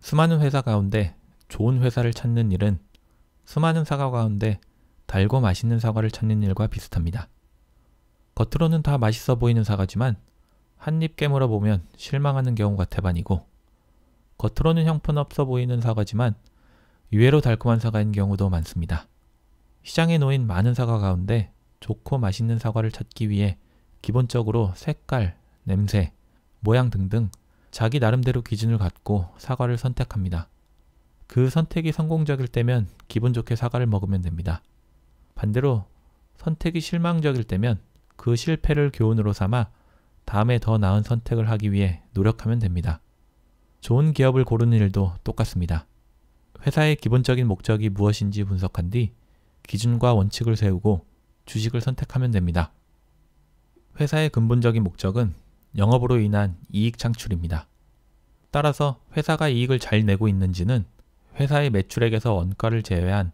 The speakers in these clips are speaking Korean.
수많은 회사 가운데 좋은 회사를 찾는 일은 수많은 사과 가운데 달고 맛있는 사과를 찾는 일과 비슷합니다. 겉으로는 다 맛있어 보이는 사과지만 한 입 깨물어 보면 실망하는 경우가 태반이고, 겉으로는 형편없어 보이는 사과지만 의외로 달콤한 사과인 경우도 많습니다. 시장에 놓인 많은 사과 가운데 좋고 맛있는 사과를 찾기 위해 기본적으로 색깔, 냄새, 모양 등등 자기 나름대로 기준을 갖고 사과를 선택합니다. 그 선택이 성공적일 때면 기분 좋게 사과를 먹으면 됩니다. 반대로 선택이 실망적일 때면 그 실패를 교훈으로 삼아 다음에 더 나은 선택을 하기 위해 노력하면 됩니다. 좋은 기업을 고르는 일도 똑같습니다. 회사의 기본적인 목적이 무엇인지 분석한 뒤 기준과 원칙을 세우고 주식을 선택하면 됩니다. 회사의 근본적인 목적은 영업으로 인한 이익 창출입니다. 따라서 회사가 이익을 잘 내고 있는지는 회사의 매출액에서 원가를 제외한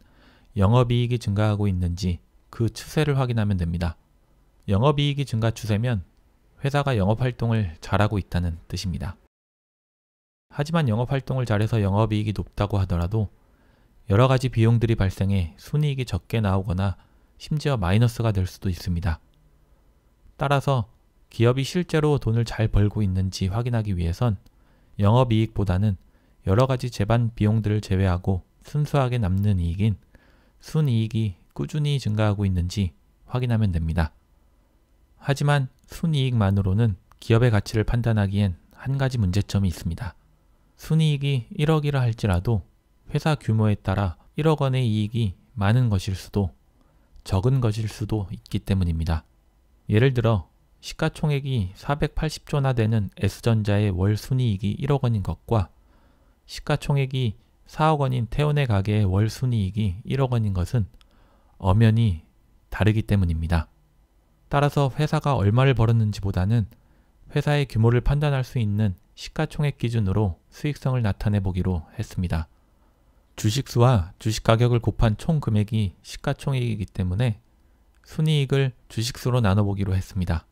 영업이익이 증가하고 있는지 그 추세를 확인하면 됩니다. 영업이익이 증가 추세면 회사가 영업활동을 잘하고 있다는 뜻입니다. 하지만 영업활동을 잘해서 영업이익이 높다고 하더라도 여러 가지 비용들이 발생해 순이익이 적게 나오거나 심지어 마이너스가 될 수도 있습니다. 따라서 기업이 실제로 돈을 잘 벌고 있는지 확인하기 위해선 영업이익보다는 여러 가지 재반 비용들을 제외하고 순수하게 남는 이익인 순이익이 꾸준히 증가하고 있는지 확인하면 됩니다. 하지만 순이익만으로는 기업의 가치를 판단하기엔 한 가지 문제점이 있습니다. 순이익이 1억이라 할지라도 회사 규모에 따라 1억 원의 이익이 많은 것일 수도 적은 것일 수도 있기 때문입니다. 예를 들어 시가총액이 480조나 되는 S전자의 월 순이익이 1억 원인 것과 시가총액이 4억 원인 태온의 가게의 월 순이익이 1억 원인 것은 엄연히 다르기 때문입니다. 따라서 회사가 얼마를 벌었는지보다는 회사의 규모를 판단할 수 있는 시가총액 기준으로 수익성을 나타내 보기로 했습니다. 주식수와 주식가격을 곱한 총 금액이 시가총액이기 때문에 순이익을 주식수로 나눠보기로 했습니다.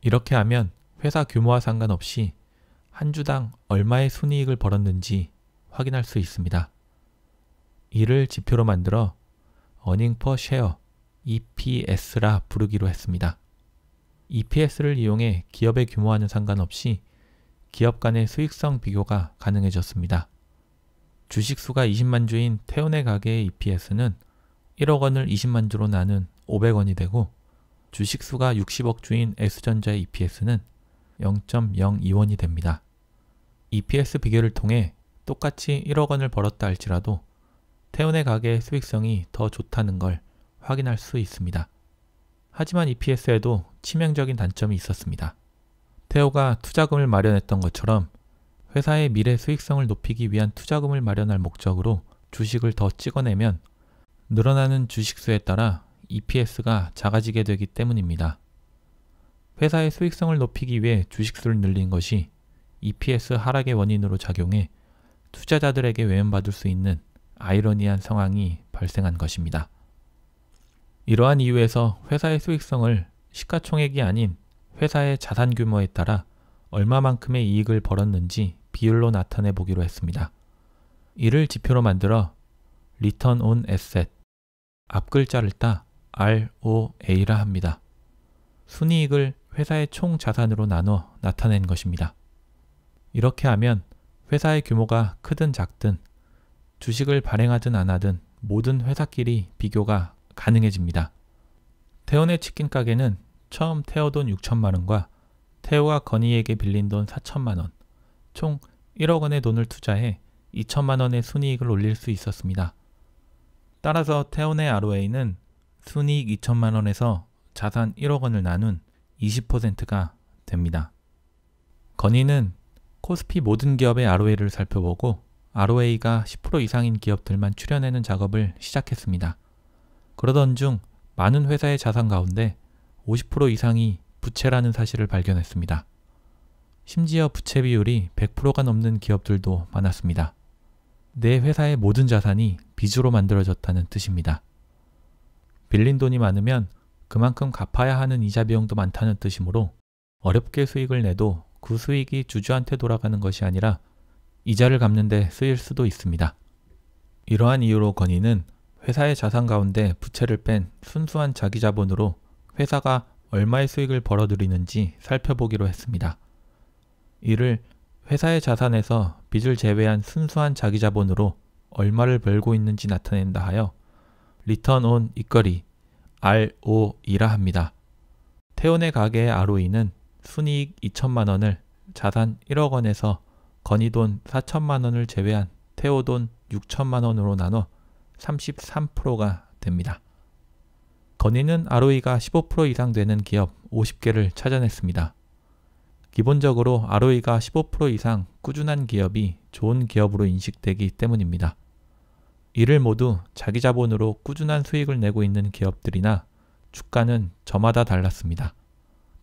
이렇게 하면 회사 규모와 상관없이 한 주당 얼마의 순이익을 벌었는지 확인할 수 있습니다. 이를 지표로 만들어 Earning per Share, EPS라 부르기로 했습니다. EPS를 이용해 기업의 규모와는 상관없이 기업 간의 수익성 비교가 가능해졌습니다. 주식수가 20만 주인 태온의 가게의 EPS는 1억 원을 20만 주로 나눈 500원이 되고, 주식수가 60억 주인 S전자의 EPS는 0.02원이 됩니다. EPS 비교를 통해 똑같이 1억 원을 벌었다 할지라도 태온의 가게의 수익성이 더 좋다는 걸 확인할 수 있습니다. 하지만 EPS에도 치명적인 단점이 있었습니다. 태오가 투자금을 마련했던 것처럼 회사의 미래 수익성을 높이기 위한 투자금을 마련할 목적으로 주식을 더 찍어내면 늘어나는 주식수에 따라 EPS가 작아지게 되기 때문입니다. 회사의 수익성을 높이기 위해 주식수를 늘린 것이 EPS 하락의 원인으로 작용해 투자자들에게 외면받을 수 있는 아이러니한 상황이 발생한 것입니다. 이러한 이유에서 회사의 수익성을 시가총액이 아닌 회사의 자산 규모에 따라 얼마만큼의 이익을 벌었는지 비율로 나타내 보기로 했습니다. 이를 지표로 만들어 Return on Asset, 앞글자를 따 ROA라 합니다. 순이익을 회사의 총 자산으로 나눠 나타낸 것입니다. 이렇게 하면 회사의 규모가 크든 작든 주식을 발행하든 안 하든 모든 회사끼리 비교가 가능해집니다. 태온의 치킨 가게는 처음 태오 돈 6천만 원과 태오가 건희에게 빌린 돈 4천만 원, 총 1억 원의 돈을 투자해 2천만 원의 순이익을 올릴 수 있었습니다. 따라서 태온의 ROA는 순이익 2천만 원에서 자산 1억 원을 나눈 20%가 됩니다. 건희는 코스피 모든 기업의 ROA를 살펴보고 ROA가 10% 이상인 기업들만 추려내는 작업을 시작했습니다. 그러던 중 많은 회사의 자산 가운데 50% 이상이 부채라는 사실을 발견했습니다. 심지어 부채 비율이 100%가 넘는 기업들도 많았습니다. 내 회사의 모든 자산이 빚으로 만들어졌다는 뜻입니다. 빌린 돈이 많으면 그만큼 갚아야 하는 이자 비용도 많다는 뜻이므로 어렵게 수익을 내도 그 수익이 주주한테 돌아가는 것이 아니라 이자를 갚는 데 쓰일 수도 있습니다. 이러한 이유로 건희는 회사의 자산 가운데 부채를 뺀 순수한 자기 자본으로 회사가 얼마의 수익을 벌어들이는지 살펴보기로 했습니다. 이를 회사의 자산에서 빚을 제외한 순수한 자기 자본으로 얼마를 벌고 있는지 나타낸다 하여 Return on Equity ROE라 합니다. 태원의 가게의 ROE는 순이익 2천만 원을 자산 1억 원에서 건희돈 4천만 원을 제외한 태호돈 6천만 원으로 나눠 33%가 됩니다. 건희는 ROE가 15% 이상 되는 기업 50개를 찾아냈습니다. 기본적으로 ROE가 15% 이상 꾸준한 기업이 좋은 기업으로 인식되기 때문입니다. 이를 모두 자기 자본으로 꾸준한 수익을 내고 있는 기업들이나 주가는 저마다 달랐습니다.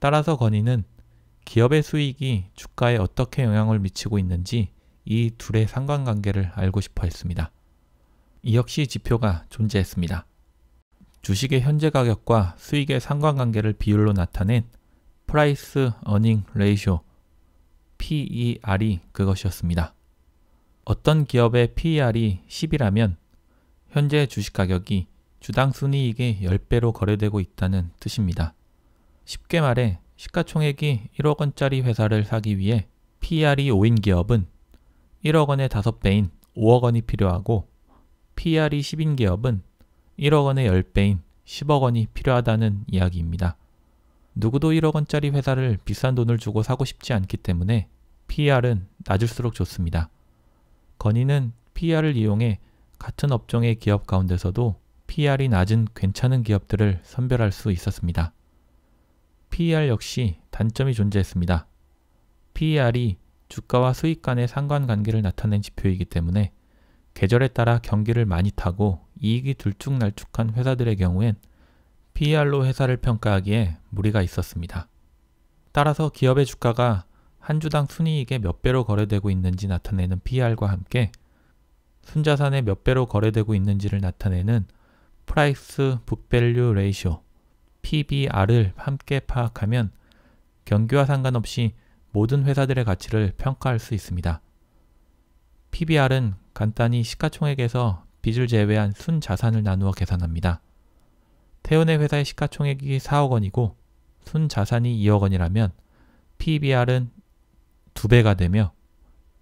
따라서 건희는 기업의 수익이 주가에 어떻게 영향을 미치고 있는지 이 둘의 상관관계를 알고 싶어 했습니다. 이 역시 지표가 존재했습니다. 주식의 현재 가격과 수익의 상관관계를 비율로 나타낸 Price Earning Ratio PER이 그것이었습니다. 어떤 기업의 PER이 10이라면 현재 주식 가격이 주당 순이익의 10배로 거래되고 있다는 뜻입니다. 쉽게 말해 시가총액이 1억 원짜리 회사를 사기 위해 PER이 5인 기업은 1억 원의 5배인 5억 원이 필요하고 PER이 10인 기업은 1억 원의 10배인 10억 원이 필요하다는 이야기입니다. 누구도 1억 원짜리 회사를 비싼 돈을 주고 사고 싶지 않기 때문에 PER은 낮을수록 좋습니다. 건희는 PER을 이용해 같은 업종의 기업 가운데서도 PER이 낮은 괜찮은 기업들을 선별할 수 있었습니다. PER 역시 단점이 존재했습니다. PER이 주가와 수익 간의 상관관계를 나타낸 지표이기 때문에 계절에 따라 경기를 많이 타고 이익이 들쭉날쭉한 회사들의 경우엔 PER로 회사를 평가하기에 무리가 있었습니다. 따라서 기업의 주가가 한 주당 순이익의 몇 배로 거래되고 있는지 나타내는 PER과 함께 순자산의 몇 배로 거래되고 있는지를 나타내는 Price Book Value Ratio PBR을 함께 파악하면 경기와 상관없이 모든 회사들의 가치를 평가할 수 있습니다. PBR은 간단히 시가총액에서 빚을 제외한 순자산을 나누어 계산합니다. 태원의 회사의 시가총액이 4억 원이고 순자산이 2억 원이라면 PBR은 2배가 되며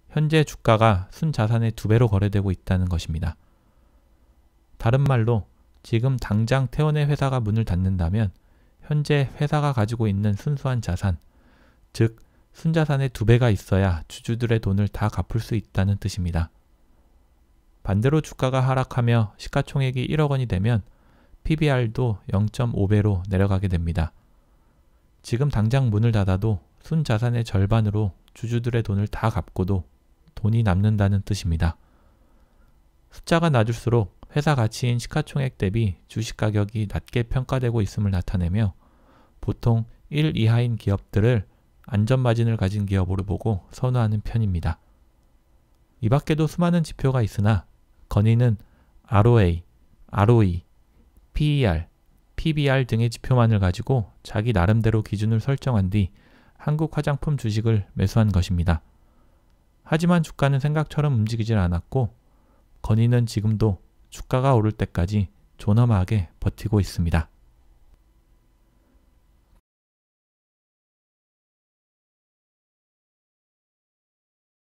현재 주가가 순자산의 2배로 거래되고 있다는 것입니다. 다른 말로 지금 당장 태원의 회사가 문을 닫는다면 현재 회사가 가지고 있는 순수한 자산, 즉 순자산의 2배가 있어야 주주들의 돈을 다 갚을 수 있다는 뜻입니다. 반대로 주가가 하락하며 시가총액이 1억 원이 되면 PBR도 0.5배로 내려가게 됩니다. 지금 당장 문을 닫아도 순자산의 절반으로 주주들의 돈을 다 갚고도 돈이 남는다는 뜻입니다. 숫자가 낮을수록 회사 가치인 시가총액 대비 주식 가격이 낮게 평가되고 있음을 나타내며 보통 1 이하인 기업들을 안전마진을 가진 기업으로 보고 선호하는 편입니다. 이 밖에도 수많은 지표가 있으나 건희는 ROA, ROE, PER, PBR 등의 지표만을 가지고 자기 나름대로 기준을 설정한 뒤 한국 화장품 주식을 매수한 것입니다. 하지만 주가는 생각처럼 움직이질 않았고 건희는 지금도 주가가 오를 때까지 존엄하게 버티고 있습니다.